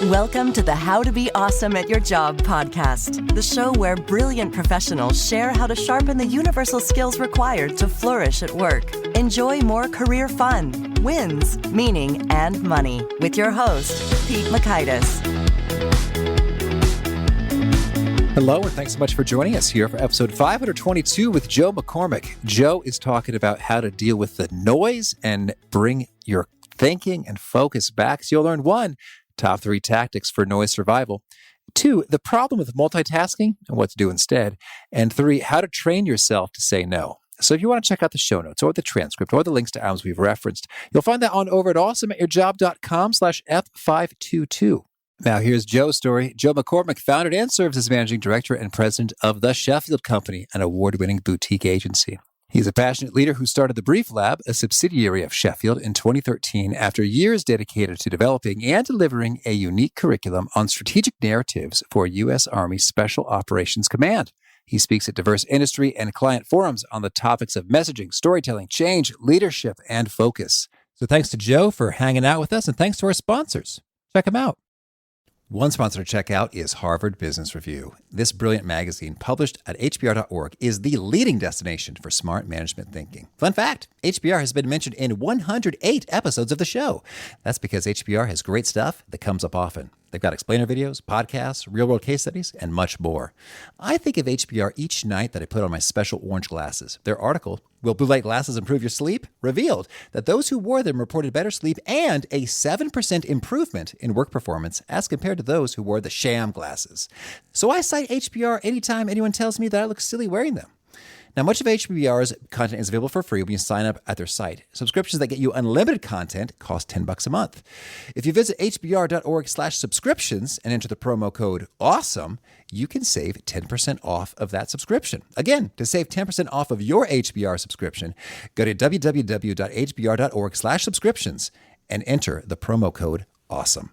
Welcome to the How to Be Awesome at Your Job podcast, the show where brilliant professionals share how to sharpen the universal skills required to flourish at work. Enjoy more career fun, wins, meaning, and money with your host, Pete Makaitis. Hello, and thanks so much for joining us here for episode 522 with Joe McCormack. Joe is talking about how to deal with the noise and bring your thinking and focus back. So you'll learn 1, top 3 tactics for noise survival. 2, the problem with multitasking and what to do instead. And 3, how to train yourself to say no. So if you want to check out the show notes or the transcript or the links to items we've referenced, you'll find that on over at awesomeatyourjob.com/F522. Now, here's Joe's story. Joe McCormack founded and serves as managing director and president of the Sheffield Company, an award-winning boutique agency. He's a passionate leader who started the Brief Lab, a subsidiary of Sheffield, in 2013 after years dedicated to developing and delivering a unique curriculum on strategic narratives for U.S. Army Special Operations Command. He speaks at diverse industry and client forums on the topics of messaging, storytelling, change, leadership, and focus. So thanks to Joe for hanging out with us, and thanks to our sponsors. Check them out. One sponsor to check out is Harvard Business Review. This brilliant magazine, published at hbr.org, is the leading destination for smart management thinking. Fun fact, HBR has been mentioned in 108 episodes of the show. That's because HBR has great stuff that comes up often. They've got explainer videos, podcasts, real-world case studies, and much more. I think of HBR each night that I put on my special orange glasses. Their article, Will Blue Light Glasses Improve Your Sleep?, revealed that those who wore them reported better sleep and a 7% improvement in work performance as compared to those who wore the sham glasses. So I cite HBR anytime anyone tells me that I look silly wearing them. Now, much of HBR's content is available for free when you sign up at their site. Subscriptions that get you unlimited content cost $10 a month. If you visit hbr.org/subscriptions and enter the promo code AWESOME, you can save 10% off of that subscription. Again, to save 10% off of your HBR subscription, go to www.hbr.org/subscriptions and enter the promo code AWESOME.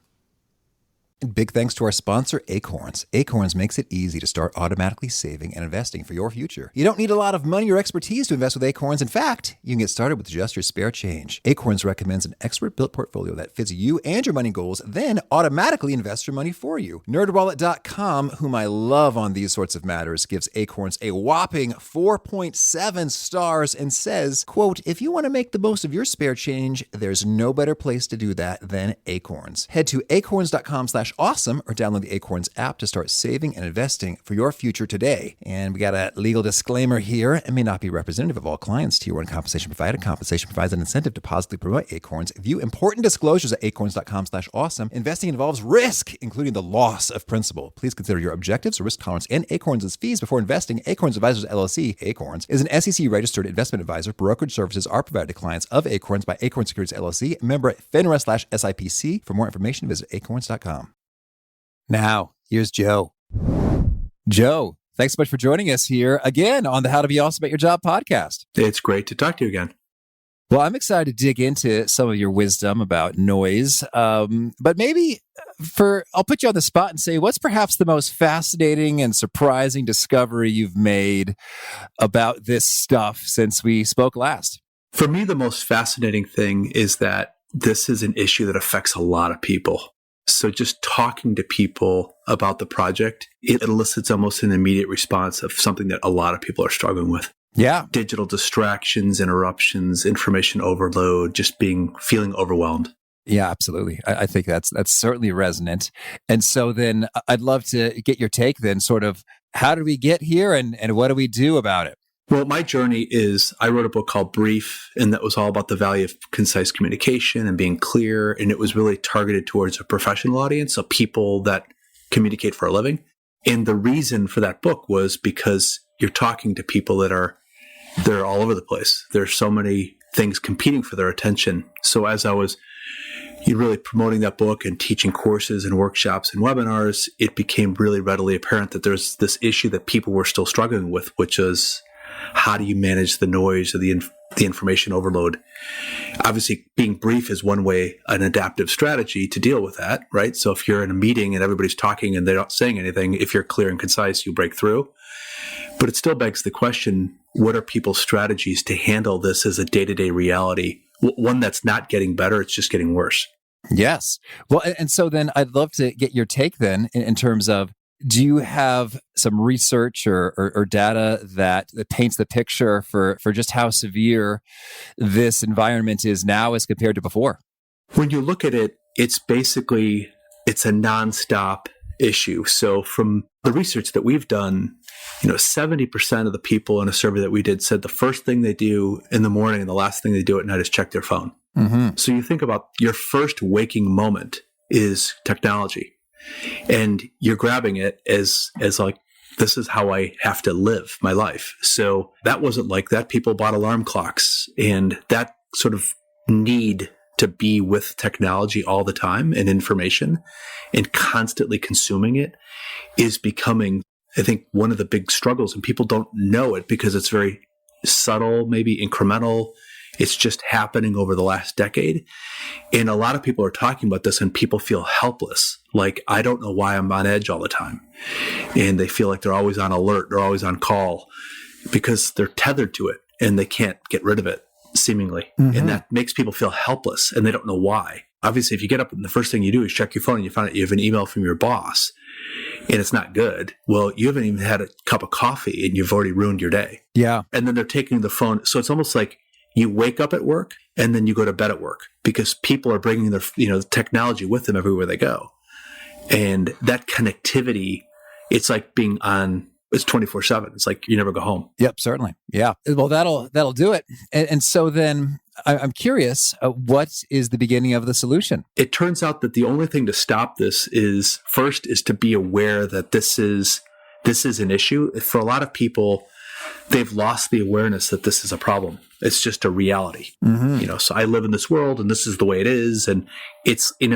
And big thanks to our sponsor, Acorns. Acorns makes it easy to start automatically saving and investing for your future. You don't need a lot of money or expertise to invest with Acorns. In fact, you can get started with just your spare change. Acorns recommends an expert-built portfolio that fits you and your money goals, then automatically invests your money for you. NerdWallet.com, whom I love on these sorts of matters, gives Acorns a whopping 4.7 stars and says, quote, if you want to make the most of your spare change, there's no better place to do that than Acorns. Head to acorns.com/awesome or download the Acorns app to start saving and investing for your future today. And we got a legal disclaimer here. It may not be representative of all clients. Tier 1 compensation provided. Compensation provides an incentive to positively promote Acorns. View important disclosures at acorns.com/awesome. Investing involves risk, including the loss of principal. Please consider your objectives, risk tolerance, and Acorns' fees before investing. Acorns Advisors LLC, Acorns, is an SEC-registered investment advisor. Brokerage services are provided to clients of Acorns by Acorns Securities LLC, member FINRA/SIPC. For more information, visit acorns.com. Now, here's Joe. Joe, thanks so much for joining us here again on the How to Be Awesome at Your Job podcast. It's great to talk to you again. Well, I'm excited to dig into some of your wisdom about noise, but maybe I'll put you on the spot and say, what's perhaps the most fascinating and surprising discovery you've made about this stuff since we spoke last? For me, the most fascinating thing is that this is an issue that affects a lot of people. So just talking to people about the project, it elicits almost an immediate response of something that a lot of people are struggling with. Yeah. Digital distractions, interruptions, information overload, just feeling overwhelmed. Yeah, absolutely. I think that's certainly resonant. And so then I'd love to get your take then, sort of, how did we get here and what do we do about it? Well, my journey is, I wrote a book called Brief, and that was all about the value of concise communication and being clear. And it was really targeted towards a professional audience, so people that communicate for a living. And the reason for that book was because you're talking to people they're all over the place. There's so many things competing for their attention. So as I was really promoting that book and teaching courses and workshops and webinars, it became really readily apparent that there's this issue that people were still struggling with, which is, how do you manage the noise or the information overload? Obviously, being brief is one way, an adaptive strategy to deal with that, right? So if you're in a meeting and everybody's talking and they're not saying anything, if you're clear and concise, you break through. But it still begs the question, what are people's strategies to handle this as a day-to-day reality? One that's not getting better, it's just getting worse. Yes. Well, and so then I'd love to get your take then in terms of, do you have some research or data that paints the picture for just how severe this environment is now as compared to before? When you look at it, it's a nonstop issue. So from the research that we've done, 70% of the people in a survey that we did said the first thing they do in the morning and the last thing they do at night is check their phone. Mm-hmm. So you think about your first waking moment is technology, and you're grabbing it as like, this is how I have to live my life. So that wasn't like that. People bought alarm clocks, and that sort of need to be with technology all the time and information and constantly consuming it is becoming, I think, one of the big struggles, and people don't know it because it's very subtle, maybe incremental. It's just happening over the last decade. And a lot of people are talking about this, and people feel helpless. Like, I don't know why I'm on edge all the time. And they feel like they're always on alert. They're always on call because they're tethered to it and they can't get rid of it, seemingly. Mm-hmm. And that makes people feel helpless, and they don't know why. Obviously, if you get up and the first thing you do is check your phone and you find out you have an email from your boss and it's not good, well, you haven't even had a cup of coffee and you've already ruined your day. Yeah. And then they're taking the phone. So it's almost like you wake up at work and then you go to bed at work because people are bringing their technology with them everywhere they go. And that connectivity, it's like being on, it's 24/7. It's like you never go home. Yep, certainly. Yeah. Well, that'll do it. And so then I'm curious, what is the beginning of the solution? It turns out that the only thing to stop this is to be aware that this is an issue. For a lot of people, they've lost the awareness that this is a problem. It's just a reality. Mm-hmm. So I live in this world and this is the way it is. And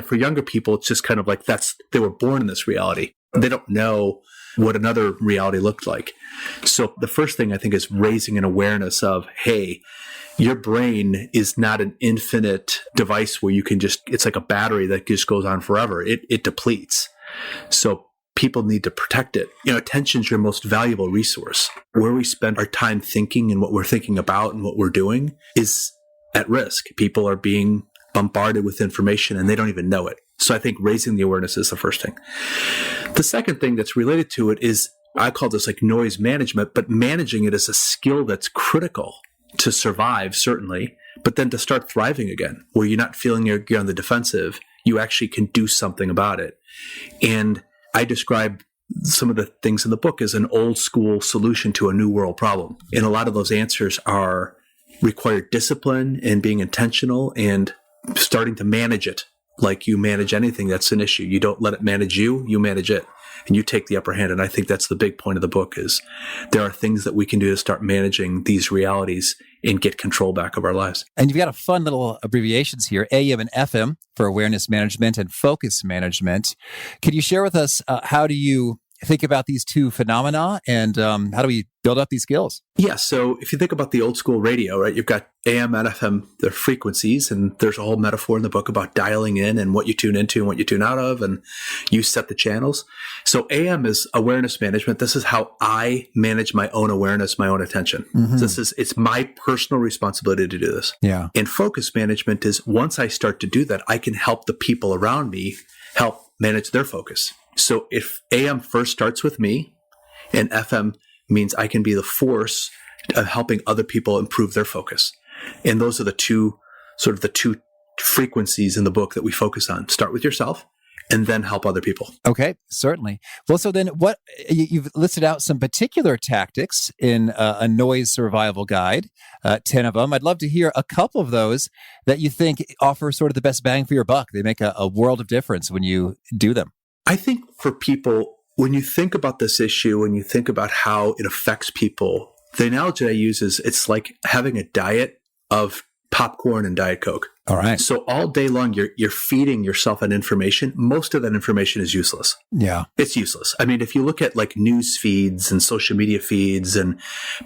for younger people, it's just kind of like they were born in this reality. They don't know what another reality looked like. So the first thing I think is raising an awareness of, hey, your brain is not an infinite device where you can it's like a battery that just goes on forever. It depletes. So people need to protect it. Attention is your most valuable resource. Where we spend our time thinking and what we're thinking about and what we're doing is at risk. People are being bombarded with information and they don't even know it. So I think raising the awareness is the first thing. The second thing that's related to it is, I call this like noise management, but managing it is a skill that's critical to survive, certainly, but then to start thriving again, where you're not feeling you're on the defensive, you actually can do something about it. And I describe some of the things in the book as an old school solution to a new world problem. And a lot of those answers require discipline and being intentional and starting to manage it like you manage anything that's an issue. You don't let it manage you, you manage it. And you take the upper hand. And I think that's the big point of the book is there are things that we can do to start managing these realities and get control back of our lives. And you've got a fun little abbreviations here, AM and FM for awareness management and focus management. Could you share with us how do you think about these two phenomena and how do we build up these skills? Yeah. So if you think about the old school radio, right, you've got AM and FM, their frequencies, and there's a whole metaphor in the book about dialing in and what you tune into and what you tune out of, and you set the channels. So AM is awareness management. This is how I manage my own awareness, my own attention. Mm-hmm. It's my personal responsibility to do this. Yeah. And focus management is once I start to do that, I can help the people around me help manage their focus. So if AM first starts with me and FM means I can be the force of helping other people improve their focus. And those are the two frequencies in the book that we focus on. Start with yourself and then help other people. Okay, certainly. Well, so then you've listed out some particular tactics in a noise survival guide, 10 of them. I'd love to hear a couple of those that you think offer sort of the best bang for your buck. They make a world of difference when you do them. I think for people, when you think about this issue and you think about how it affects people, the analogy I use is it's like having a diet of popcorn and Diet Coke. All right. So all day long, you're feeding yourself on information. Most of that information is useless. Yeah. It's useless. I mean, if you look at like news feeds and social media feeds and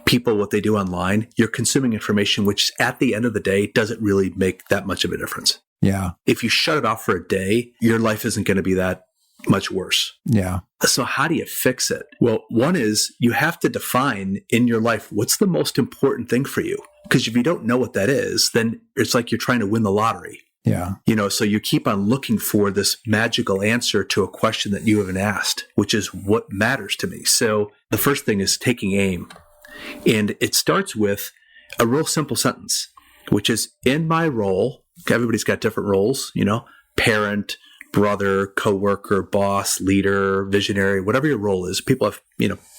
people, what they do online, you're consuming information, which at the end of the day doesn't really make that much of a difference. Yeah. If you shut it off for a day, your life isn't going to be that much worse. Yeah. So how do you fix it? Well, one is you have to define in your life, what's the most important thing for you? Because if you don't know what that is, then it's like you're trying to win the lottery. Yeah. So you keep on looking for this magical answer to a question that you haven't asked, which is what matters to me. So the first thing is taking aim. And it starts with a real simple sentence, which is in my role. Everybody's got different roles, parent, brother, coworker, boss, leader, visionary, whatever your role is. People have,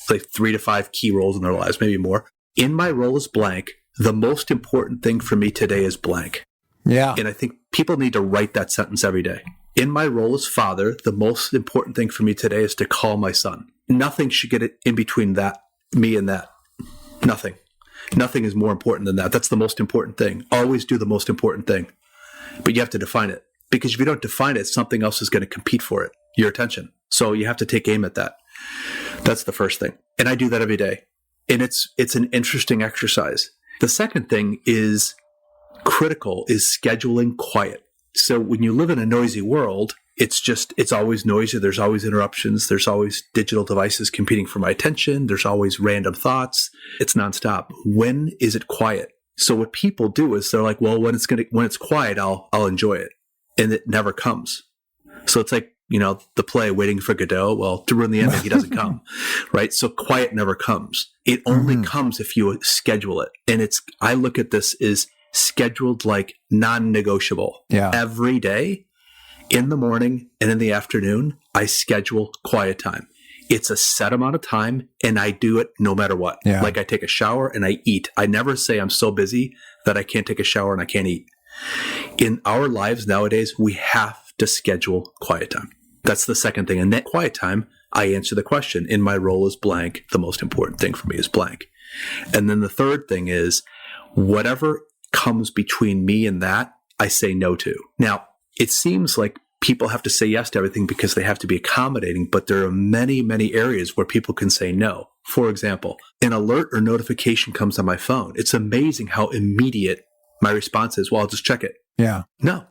like 3 to 5 key roles in their lives, maybe more. In my role is blank. The most important thing for me today is blank. Yeah. And I think people need to write that sentence every day. In my role as father, the most important thing for me today is to call my son. Nothing should get in between that, me and that. Nothing. Nothing is more important than that. That's the most important thing. Always do the most important thing. But you have to define it. Because if you don't define it, something else is going to compete for it, your attention. So you have to take aim at that. That's the first thing. And I do that every day. And it's an interesting exercise. The second thing is critical is scheduling quiet. So when you live in a noisy world, it's always noisy. There's always interruptions. There's always digital devices competing for my attention. There's always random thoughts. It's nonstop. When is it quiet? So what people do is they're like, well, when it's quiet, I'll enjoy it. And it never comes. So it's like, the play Waiting for Godot. Well, to ruin the ending, he doesn't come, right? So quiet never comes. It only comes if you schedule it. And I look at this as scheduled like non-negotiable. Yeah. Every day, in the morning and in the afternoon, I schedule quiet time. It's a set amount of time and I do it no matter what. Yeah. Like I take a shower and I eat. I never say I'm so busy that I can't take a shower and I can't eat. In our lives nowadays, we have to schedule quiet time. That's the second thing. And that quiet time, I answer the question. In my role is blank. The most important thing for me is blank. And then the third thing is whatever comes between me and that, I say no to. Now, it seems like people have to say yes to everything because they have to be accommodating, but there are many, many areas where people can say no. For example, an alert or notification comes on my phone. It's amazing how immediate my response is, well, I'll just check it. Yeah. No,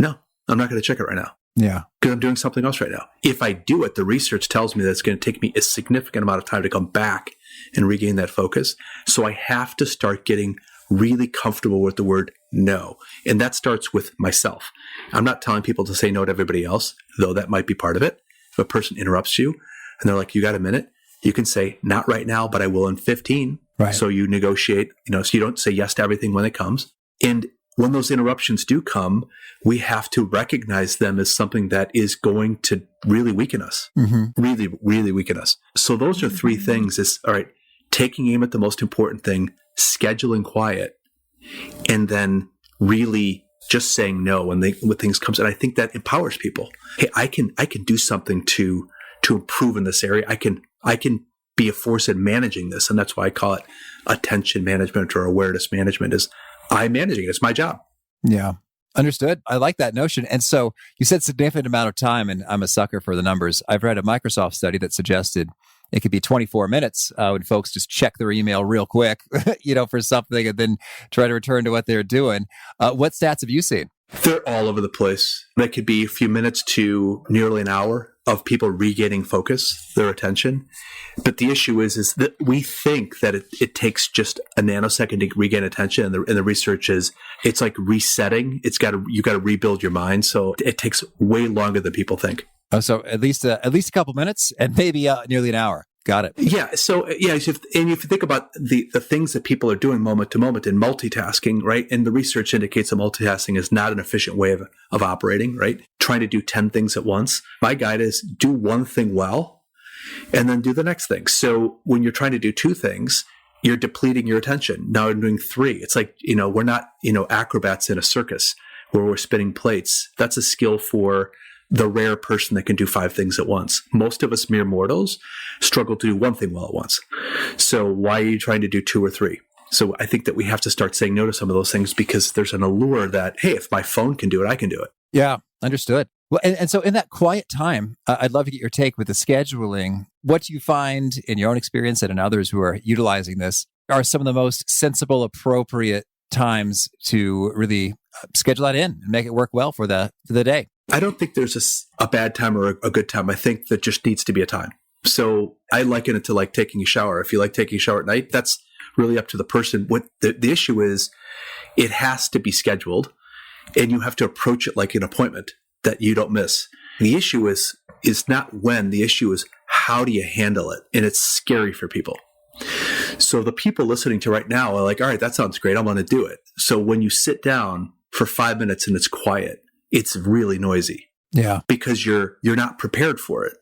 I'm not going to check it right now. Yeah. Because I'm doing something else right now. If I do it, the research tells me that it's going to take me a significant amount of time to come back and regain that focus. So I have to start getting really comfortable with the word no. And that starts with myself. I'm not telling people to say no to everybody else, though that might be part of it. If a person interrupts you and they're like, you got a minute? You can say, not right now, but I will in 15. Right. So you negotiate, so you don't say yes to everything when it comes. And when those interruptions do come, we have to recognize them as something that is going to really weaken us, really, really weaken us. So those are 3 things is, all right, taking aim at the most important thing, scheduling quiet, and then really just saying no when things comes. And I think that empowers people. Hey, I can do something to improve in this area. I can be a force in managing this. And that's why I call it attention management or awareness management is I'm managing it. It's my job. Yeah. Understood. I like that notion. And so you said significant amount of time, and I'm a sucker for the numbers. I've read a Microsoft study that suggested it could be 24 minutes when folks just check their email real quick, for something and then try to return to what they're doing. What stats have you seen? They're all over the place. That could be a few minutes to nearly an hour of people regaining focus, their attention. But the issue is that we think that it takes just a nanosecond to regain attention. And the research is it's like resetting. You got to rebuild your mind. So it takes way longer than people think. Oh, so at least a couple minutes and maybe nearly an hour. Got it. Yeah. So if you think about the things that people are doing moment to moment in multitasking, right? And the research indicates that multitasking is not an efficient way of operating, right? Trying to do 10 things at once. My guide is do one thing well and then do the next thing. So when you're trying to do 2 things, you're depleting your attention. Now you're doing 3. It's like, we're not, acrobats in a circus where we're spinning plates. That's a skill for the rare person that can do 5 things at once. Most of us mere mortals struggle to do 1 thing well at once. So why are you trying to do 2 or 3? So I think that we have to start saying no to some of those things because there's an allure that, hey, if my phone can do it, I can do it. Yeah, understood. Well, and so in that quiet time, I'd love to get your take with the scheduling. What do you find in your own experience and in others who are utilizing this are some of the most sensible, appropriate times to really schedule that in and make it work well for the day? I don't think there's a bad time or a good time. I think there just needs to be a time. So I liken it to like taking a shower. If you like taking a shower at night, that's really up to the person. What the issue is, it has to be scheduled. and you have to approach it like an appointment that you don't miss. The issue is not when, the issue is how do you handle it? And it's scary for people. So the people listening to right now are like, all right, that sounds great. I'm going to do it. So when you sit down for 5 minutes and it's quiet, it's really noisy. Yeah. Because you're not prepared for it.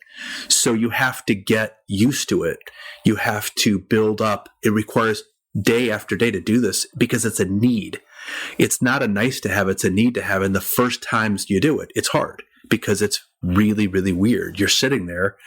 So you have to get used to it. You have to build up. It requires day after day to do this because it's a need. It's not a nice to have, it's a need to have. And the first times you do it, it's hard because it's really, really weird. You're sitting there,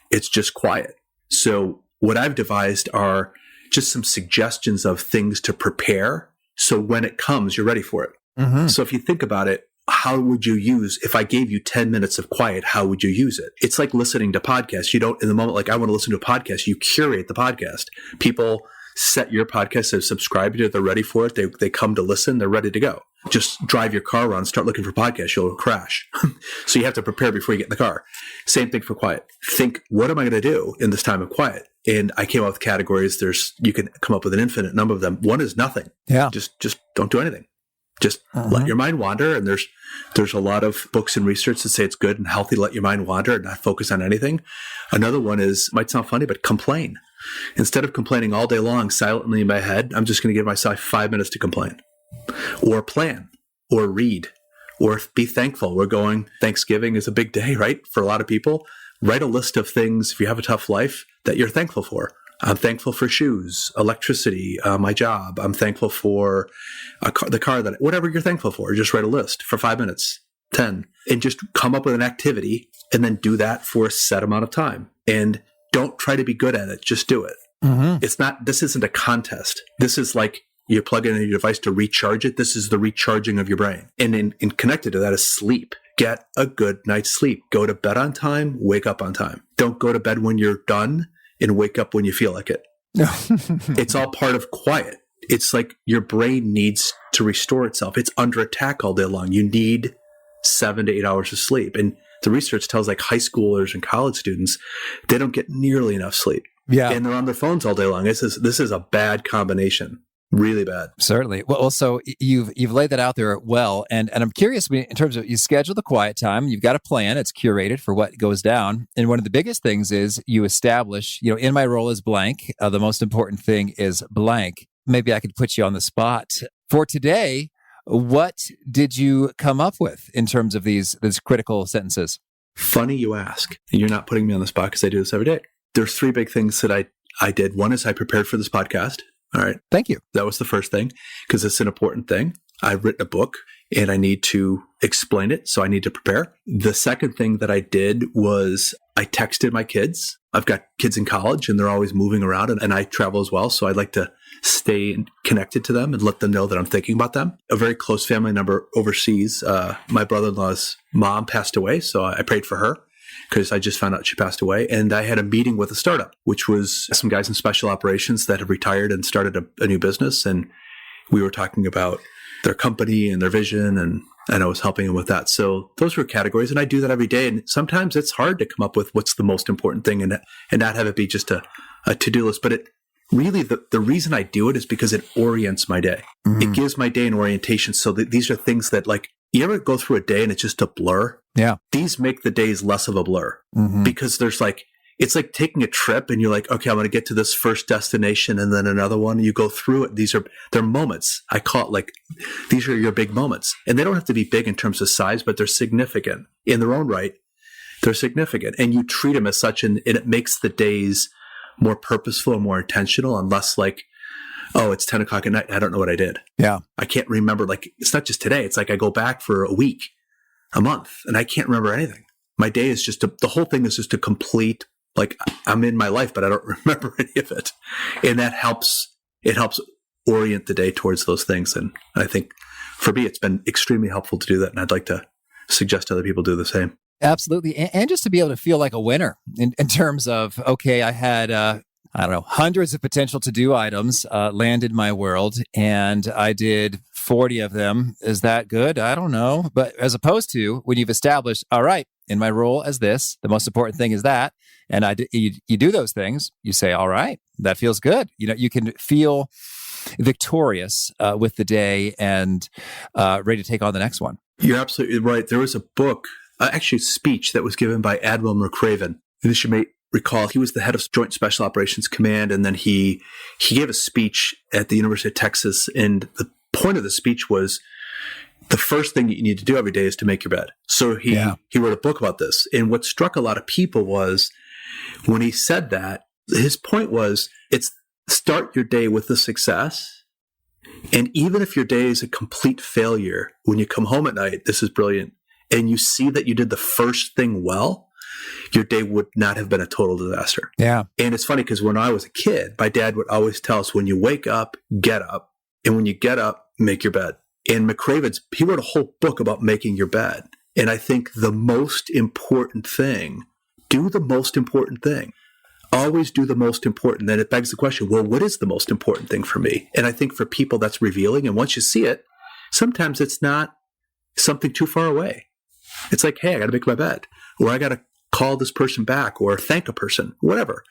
it's just quiet. So what I've devised are just some suggestions of things to prepare. So when it comes, you're ready for it. Mm-hmm. So if you think about it, how would you use, if I gave you 10 minutes of quiet, how would you use it? It's like listening to podcasts. You don't, in the moment, like I want to listen to a podcast, you curate the podcast. People set your podcast as subscribed to it. They're ready for it. They come to listen. They're ready to go. Just drive your car around, start looking for podcasts. You'll crash. So you have to prepare before you get in the car. Same thing for quiet. Think, what am I going to do in this time of quiet? And I came up with categories. You can come up with an infinite number of them. One is nothing. Yeah. Just don't do anything. Just let your mind wander. And there's a lot of books and research that say it's good and healthy to let your mind wander and not focus on anything. Another one is, might sound funny, but complain. Instead of complaining all day long silently in my head, I'm just going to give myself 5 minutes to complain. Or plan, or read, or be thankful. Thanksgiving is a big day, right? For a lot of people. Write a list of things, if you have a tough life, that you're thankful for. I'm thankful for shoes, electricity, my job. I'm thankful for the car whatever you're thankful for. Just write a list for 5 minutes, 10, and just come up with an activity and then do that for a set amount of time. And don't try to be good at it. Just do it. Mm-hmm. This isn't a contest. This is like you plug in your device to recharge it. This is the recharging of your brain. And in connected to that is sleep. Get a good night's sleep. Go to bed on time, wake up on time. Don't go to bed when you're done and wake up when you feel like it. It's all part of quiet. It's like your brain needs to restore itself. It's under attack all day long. You need 7 to 8 hours of sleep. And the research tells like high schoolers and college students, they don't get nearly enough sleep. Yeah. And they're on their phones all day long. This is a bad combination. Really bad. Certainly. Well, so you've laid that out there well. And I'm curious, in terms of you schedule the quiet time, you've got a plan, it's curated for what goes down. And one of the biggest things is you establish, in my role as blank, the most important thing is blank. Maybe I could put you on the spot. For today, what did you come up with in terms of these critical sentences? Funny you ask. You're not putting me on the spot because I do this every day. There's 3 big things that I did. One is I prepared for this podcast. All right. Thank you. That was the first thing because it's an important thing. I've written a book and I need to explain it. So I need to prepare. The second thing that I did was I texted my kids. I've got kids in college and they're always moving around and I travel as well. So I'd like to stay connected to them and let them know that I'm thinking about them. A very close family member overseas, my brother-in-law's mom passed away. So I prayed for her, because I just found out she passed away. And I had a meeting with a startup, which was some guys in special operations that have retired and started a new business. And we were talking about their company and their vision, and I was helping them with that. So those were categories. And I do that every day. And sometimes it's hard to come up with what's the most important thing and not have it be just a to-do list. But really, the reason I do it is because it orients my day. Mm-hmm. It gives my day an orientation. So that these are things that, like, you ever go through a day and it's just a blur? Yeah. These make the days less of a blur because there's it's like taking a trip and you're like, okay, I'm going to get to this first destination and then another one. You go through it. They're moments. I call it these are your big moments. And they don't have to be big in terms of size, but they're significant in their own right. They're significant. And you treat them as such, and it makes the days more purposeful and more intentional and less like, oh, it's 10 o'clock at night. I don't know what I did. Yeah. I can't remember. It's not just today. It's like I go back for a week, a month, and I can't remember anything. My day is just the whole thing is just a complete, I'm in my life, but I don't remember any of it. And that helps. It helps orient the day towards those things. And I think for me, it's been extremely helpful to do that. And I'd like to suggest other people do the same. Absolutely. And just to be able to feel like a winner in terms of, okay, I had, hundreds of potential to-do items landed my world, and I did 40 of them. Is that good? I don't know. But as opposed to when you've established, all right, in my role as this, the most important thing is that, and you do those things, you say, all right, that feels good. You can feel victorious with the day and ready to take on the next one. You're absolutely right. There was a book, actually a speech that was given by Admiral McCraven. This you may recall, he was the head of Joint Special Operations Command, and then he gave a speech at the University of Texas, and the point of the speech was the first thing that you need to do every day is to make your bed. So he wrote a book about this. And what struck a lot of people was when he said that, his point was, it's start your day with a success. And even if your day is a complete failure, when you come home at night, this is brilliant, and you see that you did the first thing well, your day would not have been a total disaster. Yeah. And it's funny because when I was a kid, my dad would always tell us, when you wake up, get up. And when you get up, make your bed. And he wrote a whole book about making your bed. And I think the most important thing, do the most important thing. Always do the most important. Then it begs the question, well, what is the most important thing for me? And I think for people that's revealing. And once you see it, sometimes it's not something too far away. It's like, hey, I got to make my bed, or I got to call this person back, or thank a person, whatever.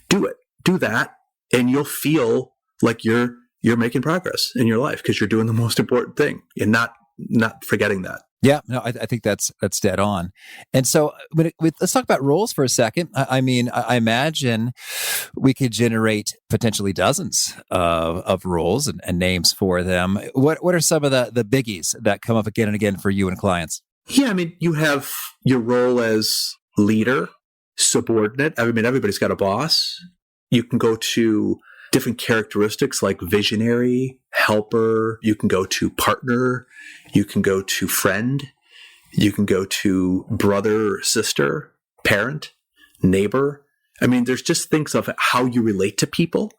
Do it. Do that. And you'll feel like you're making progress in your life because you're doing the most important thing and not forgetting that. Yeah, no, I think that's dead on. And so let's talk about roles for a second. I mean, I imagine we could generate potentially dozens of roles and names for them. What are some of the biggies that come up again and again for you and clients? Yeah, I mean, you have your role as leader, subordinate. I mean, everybody's got a boss. You can go to different characteristics like visionary, helper. You can go to partner. You can go to friend. You can go to brother or sister, parent, neighbor. I mean, there's just things of how you relate to people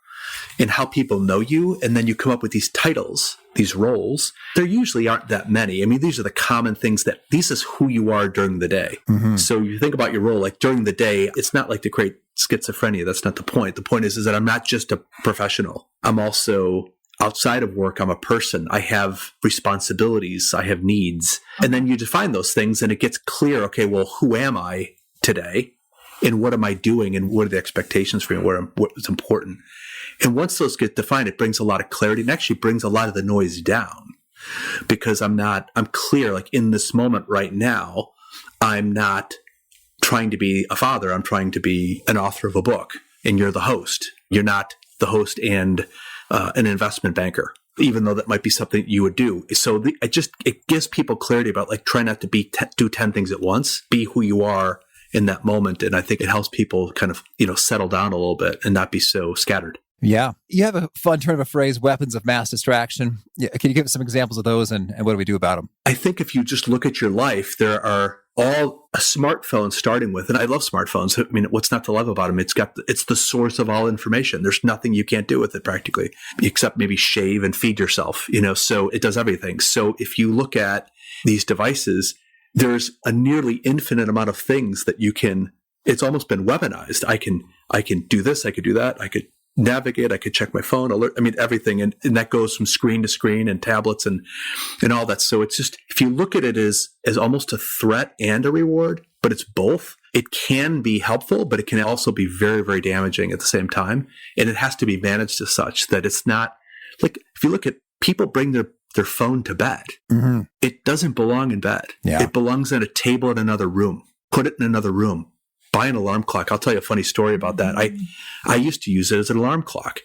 and how people know you. And then you come up with these titles, these roles. There usually aren't that many. I mean, these are the common things this is who you are during the day. Mm-hmm. So you think about your role, like during the day, it's not like to create schizophrenia. That's not the point. The point is that I'm not just a professional. I'm also, outside of work, I'm a person. I have responsibilities. I have needs. And then you define those things and it gets clear, okay, well, who am I today? And what am I doing? And what are the expectations for me? What is important? And once those get defined, it brings a lot of clarity and actually brings a lot of the noise down, because I'm clear, like in this moment right now, I'm not trying to be a father. I'm trying to be an author of a book, and you're the host. You're not the host and an investment banker, even though that might be something you would do. So it gives people clarity about, like, try not to do 10 things at once. Be who you are in that moment. And I think it helps people kind of, settle down a little bit and not be so scattered. Yeah. You have a fun turn of a phrase, weapons of mass distraction. Yeah. Can you give us some examples of those and what do we do about them? I think if you just look at your life, there are all a smartphone starting with, and I love smartphones. I mean, what's not to love about them? It's the source of all information. There's nothing you can't do with it practically, except maybe shave and feed yourself, so it does everything. So if you look at these devices, there's a nearly infinite amount of things that it's almost been weaponized. I can do this, I could do that, I could navigate, I could check my phone, alert, I mean, everything. And that goes from screen to screen and tablets and all that. So it's just, if you look at it as almost a threat and a reward, but it's both, it can be helpful, but it can also be very, very damaging at the same time. And it has to be managed as such that it's not, like, if you look at people bring their phone to bed, mm-hmm. It doesn't belong in bed. Yeah. It belongs at a table in another room. Put it in another room. Buy an alarm clock. I'll tell you a funny story about that. I used to use it as an alarm clock.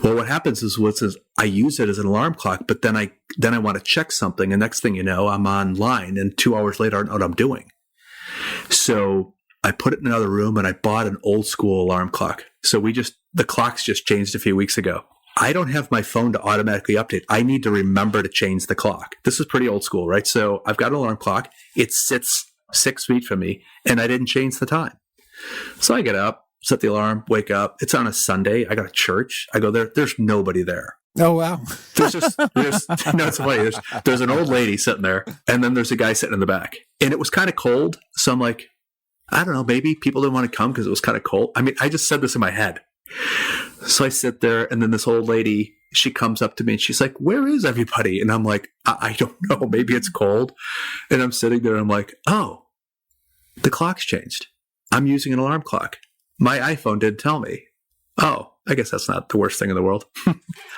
Well, what happens is I use it as an alarm clock, but then I want to check something, and next thing you know, I'm online, and 2 hours later, I don't know what I'm doing. So I put it in another room, and I bought an old school alarm clock. So the clocks just changed a few weeks ago. I don't have my phone to automatically update. I need to remember to change the clock. This is pretty old school, right? So I've got an alarm clock. It sits 6 feet from me, and I didn't change the time. So I get up, set the alarm, wake up. It's on a Sunday. I got a church. I go there. There's nobody there. Oh, wow. It's funny. There's an old lady sitting there, and then there's a guy sitting in the back. And it was kind of cold. So I'm like, I don't know, maybe people didn't want to come because it was kind of cold. I mean, I just said this in my head. So I sit there, and then this old lady, she comes up to me and she's like, where is everybody? And I'm like, I don't know. Maybe it's cold. And I'm sitting there and I'm like, oh, the clock's changed. I'm using an alarm clock. My iPhone didn't tell me. Oh, I guess that's not the worst thing in the world.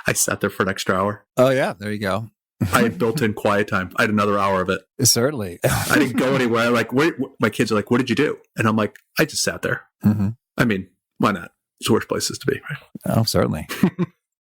I sat there for an extra hour. Oh, yeah. There you go. I had built-in quiet time. I had another hour of it. Certainly. I didn't go anywhere. Like, my kids are like, what did you do? And I'm like, I just sat there. Mm-hmm. I mean, why not? It's worse places to be, right? Oh, certainly.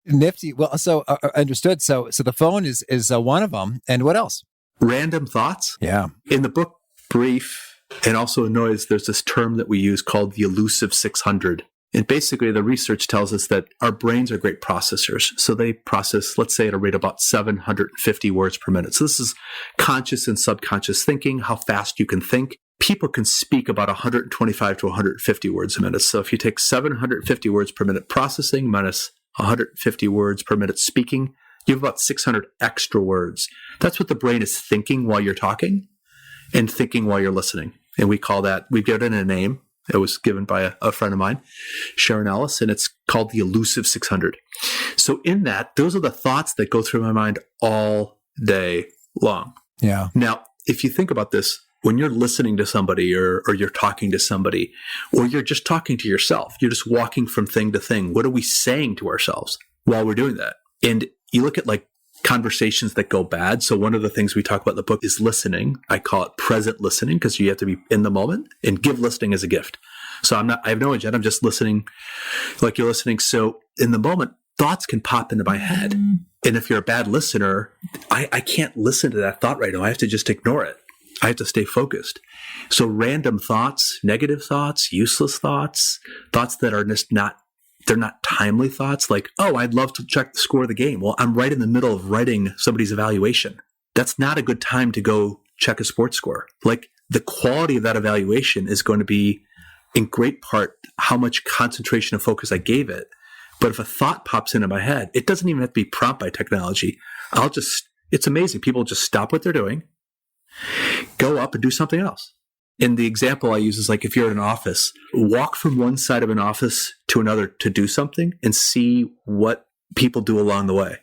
Nifty. Well, so understood. So the phone is one of them. And what else? Random thoughts. Yeah. In the book Brief, and also in Noise, there's this term that we use called the elusive 600. And basically, the research tells us that our brains are great processors. So they process, let's say, at a rate of about 750 words per minute. So this is conscious and subconscious thinking, how fast you can think. People can speak about 125 to 150 words a minute. So if you take 750 words per minute processing minus 150 words per minute speaking, you have about 600 extra words. That's what the brain is thinking while you're talking and thinking while you're listening. And we call that, we've given it a name. It was given by a friend of mine, Sharon Ellis, and it's called the elusive 600. So in that, those are the thoughts that go through my mind all day long. Yeah. Now, if you think about this, when you're listening to somebody or you're talking to somebody, or you're just talking to yourself, you're just walking from thing to thing, what are we saying to ourselves while we're doing that? And you look at like conversations that go bad. So one of the things we talk about in the book is listening. I call it present listening because you have to be in the moment and give listening as a gift. So I have no agenda. I'm just listening like you're listening. So in the moment, thoughts can pop into my head. And if you're a bad listener, I can't listen to that thought right now. I have to just ignore it. I have to stay focused. So random thoughts, negative thoughts, useless thoughts, thoughts that are just they're not timely thoughts like, oh, I'd love to check the score of the game. Well, I'm right in the middle of writing somebody's evaluation. That's not a good time to go check a sports score. Like the quality of that evaluation is going to be in great part how much concentration and focus I gave it. But if a thought pops into my head, it doesn't even have to be prompted by technology. It's amazing. People just stop what they're doing, go up and do something else. And the example I use is like if you're in an office, walk from one side of an office to another to do something and see what people do along the way.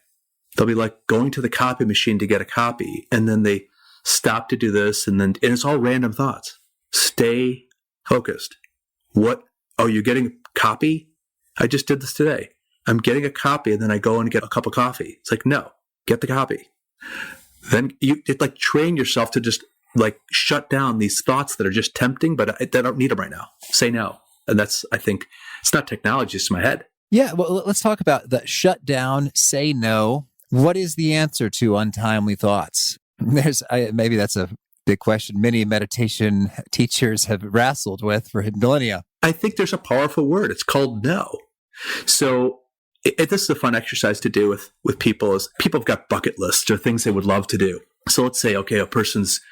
They'll be like going to the copy machine to get a copy, and then they stop to do this, and it's all random thoughts. Stay focused. What? Oh, you're getting a copy? I just did this today. I'm getting a copy, and then I go and get a cup of coffee. It's like, no, get the copy. Then you like train yourself to just like shut down these thoughts that are just tempting, but I don't need them right now. Say no. And that's, I think, it's not technology, it's my head. Yeah. Well, let's talk about the shut down, say no. What is the answer to untimely thoughts? Maybe that's a big question many meditation teachers have wrestled with for millennia. I think there's a powerful word. It's called no. So this is a fun exercise to do with people is people have got bucket lists or things they would love to do. So let's say, okay, a person's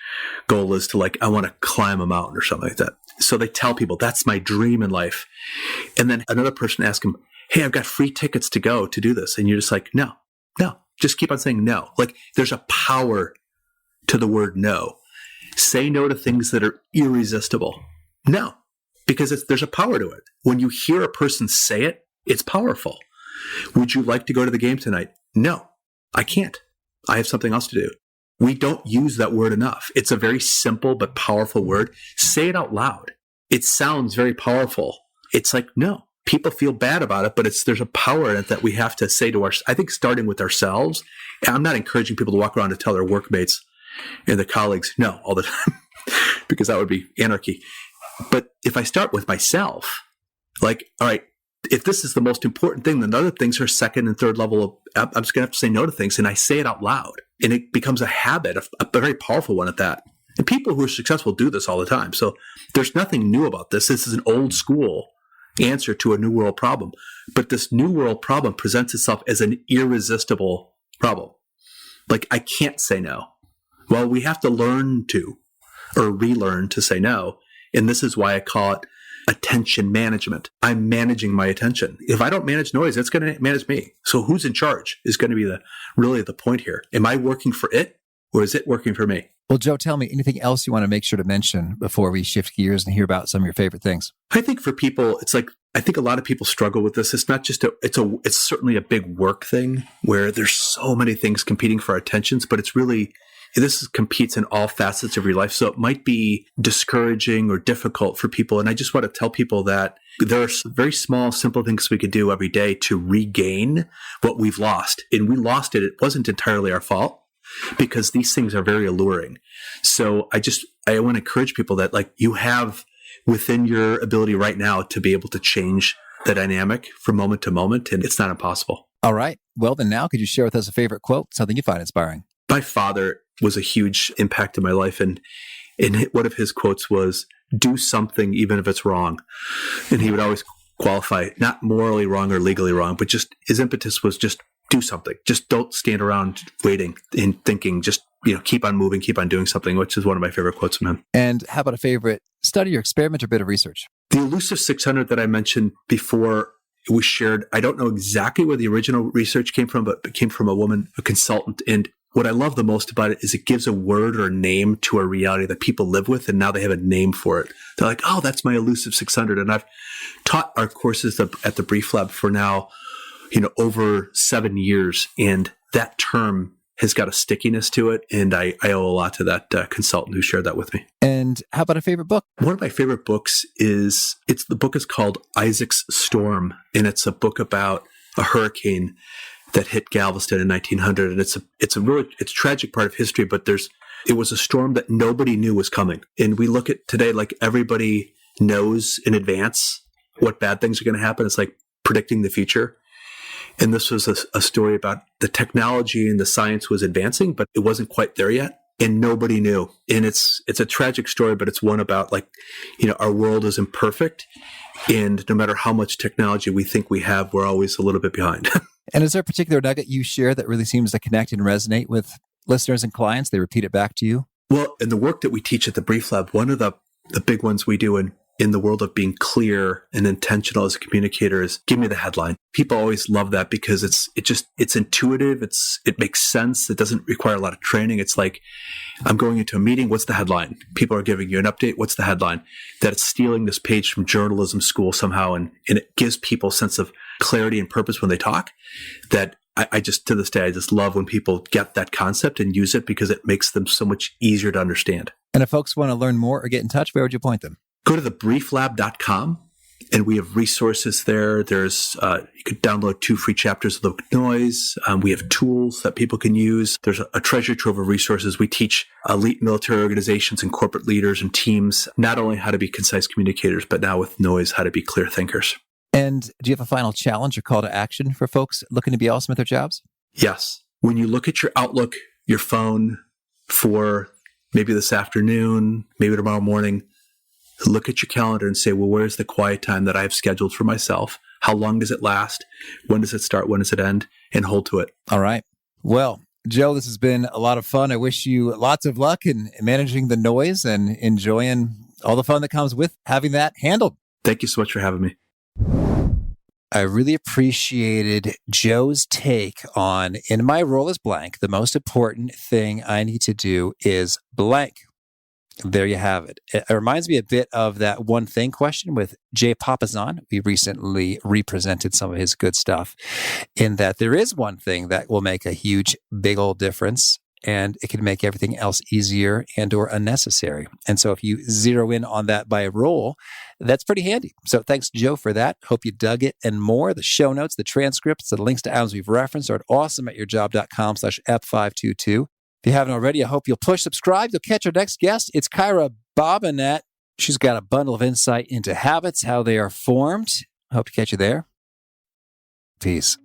goal is to like, I want to climb a mountain or something like that. So they tell people that's my dream in life. And then another person asks them, hey, I've got free tickets to go to do this. And you're just like, no, just keep on saying no. Like there's a power to the word no. Say no to things that are irresistible. No, because there's a power to it. When you hear a person say it, it's powerful. Would you like to go to the game tonight? No, I can't. I have something else to do. We don't use that word enough. It's a very simple but powerful word. Say it out loud. It sounds very powerful. It's like, no, people feel bad about it, but there's a power in it that we have to say to I think starting with ourselves, and I'm not encouraging people to walk around and tell their workmates and their colleagues no all the time, because that would be anarchy. But if I start with myself, like, all right, if this is the most important thing, then other things are second and third level. I'm just going to have to say no to things. And I say it out loud. And it becomes a habit, a very powerful one at that. And people who are successful do this all the time. So there's nothing new about this. This is an old school answer to a new world problem. But this new world problem presents itself as an irresistible problem. Like, I can't say no. Well, we have to learn to, or relearn to say no. And this is why I call it attention management. I'm managing my attention. If I don't manage noise, it's going to manage me. So who's in charge is going to be really the point here. Am I working for it, or is it working for me? Well, Joe, tell me anything else you want to make sure to mention before we shift gears and hear about some of your favorite things. I think for people, it's like, I think a lot of people struggle with this. It's not just it's certainly a big work thing where there's so many things competing for our attentions, but it's this competes in all facets of your life. So it might be discouraging or difficult for people. And I just want to tell people that there are very small, simple things we could do every day to regain what we've lost. And we lost it. It wasn't entirely our fault because these things are very alluring. So I want to encourage people that like you have within your ability right now to be able to change the dynamic from moment to moment. And it's not impossible. All right. Well, then now could you share with us a favorite quote, something you find inspiring? My father was a huge impact in my life. And one of his quotes was, do something even if it's wrong. And he would always qualify, not morally wrong or legally wrong, but just his impetus was just do something. Just don't stand around waiting and thinking, just, keep on moving, keep on doing something, which is one of my favorite quotes from him. And how about a favorite study or experiment or bit of research? The elusive 600 that I mentioned before, it was shared. I don't know exactly where the original research came from, but it came from a woman, a consultant. And what I love the most about it is it gives a word or a name to a reality that people live with, and now they have a name for it. They're like, oh, that's my elusive 600. And I've taught our courses at the Brief Lab for now, over 7 years. And that term has got a stickiness to it. And I owe a lot to that consultant who shared that with me. And how about a favorite book? One of my favorite books the book is called Isaac's Storm. And it's a book about a hurricane that hit Galveston in 1900. And it's a tragic part of history, but it was a storm that nobody knew was coming. And we look at today, like everybody knows in advance what bad things are going to happen. It's like predicting the future. And this was a story about the technology and the science was advancing, but it wasn't quite there yet. And nobody knew. And it's a tragic story, but it's one about our world is imperfect. And no matter how much technology we think we have, we're always a little bit behind. And is there a particular nugget you share that really seems to connect and resonate with listeners and clients? They repeat it back to you? Well, in the work that we teach at the Brief Lab, one of the big ones we do in the world of being clear and intentional as a communicator is give me the headline. People always love that because it's intuitive. It makes sense. It doesn't require a lot of training. It's like, I'm going into a meeting. What's the headline? People are giving you an update. What's the headline? That it's stealing this page from journalism school somehow. And it gives people a sense of clarity and purpose when they talk that I just, to this day, I just love when people get that concept and use it because it makes them so much easier to understand. And if folks want to learn more or get in touch, where would you point them? Go to thebrieflab.com and we have resources there. There's, you could download 2 free chapters of the book Noise. We have tools that people can use. There's a treasure trove of resources. We teach elite military organizations and corporate leaders and teams, not only how to be concise communicators, but now with Noise, how to be clear thinkers. And do you have a final challenge or call to action for folks looking to be awesome at their jobs? Yes. When you look at your Outlook, your phone for maybe this afternoon, maybe tomorrow morning, look at your calendar and say, well, where's the quiet time that I've scheduled for myself? How long does it last? When does it start? When does it end? And hold to it. All right. Well, Joe, this has been a lot of fun. I wish you lots of luck in managing the noise and enjoying all the fun that comes with having that handled. Thank you so much for having me. I really appreciated Joe's take on, in my role as blank, the most important thing I need to do is blank. There you have it. It reminds me a bit of that one thing question with Jay Papasan. We recently represented some of his good stuff in that there is one thing that will make a huge, big old difference, and it can make everything else easier and or unnecessary. And so if you zero in on that by role, that's pretty handy. So thanks, Joe, for that. Hope you dug it and more. The show notes, the transcripts, the links to items we've referenced are at awesomeatyourjob.com/ep522. If you haven't already, I hope you'll push subscribe. You'll catch our next guest. It's Kyra Bobinet. She's got a bundle of insight into habits, how they are formed. I hope to catch you there. Peace.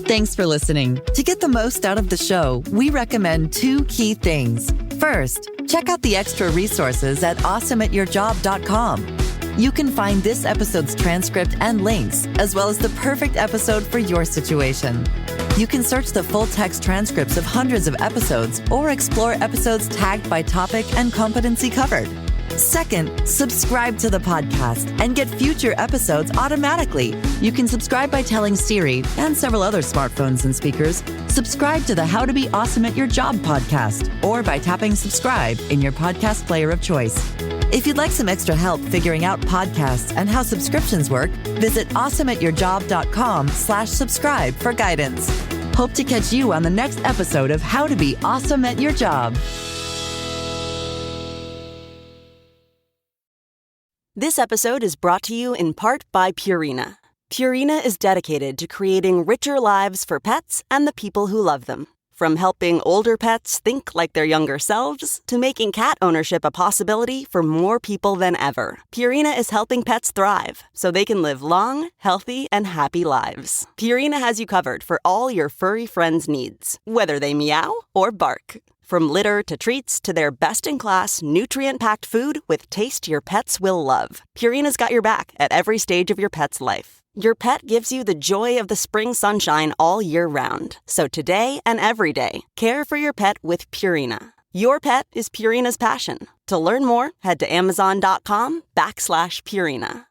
Thanks for listening. To get the most out of the show, we recommend 2 key things. First, check out the extra resources at awesomeatyourjob.com. You can find this episode's transcript and links, as well as the perfect episode for your situation. You can search the full text transcripts of hundreds of episodes or explore episodes tagged by topic and competency covered. Second, subscribe to the podcast and get future episodes automatically. You can subscribe by telling Siri and several other smartphones and speakers, subscribe to the How to Be Awesome at Your Job podcast, or by tapping subscribe in your podcast player of choice. If you'd like some extra help figuring out podcasts and how subscriptions work, visit awesomeatyourjob.com/subscribe for guidance. Hope to catch you on the next episode of How to Be Awesome at Your Job. This episode is brought to you in part by Purina. Purina is dedicated to creating richer lives for pets and the people who love them. From helping older pets think like their younger selves to making cat ownership a possibility for more people than ever, Purina is helping pets thrive so they can live long, healthy, and happy lives. Purina has you covered for all your furry friends' needs, whether they meow or bark. From litter to treats to their best-in-class, nutrient-packed food with taste your pets will love, Purina's got your back at every stage of your pet's life. Your pet gives you the joy of the spring sunshine all year round. So today and every day, care for your pet with Purina. Your pet is Purina's passion. To learn more, head to Amazon.com/Purina.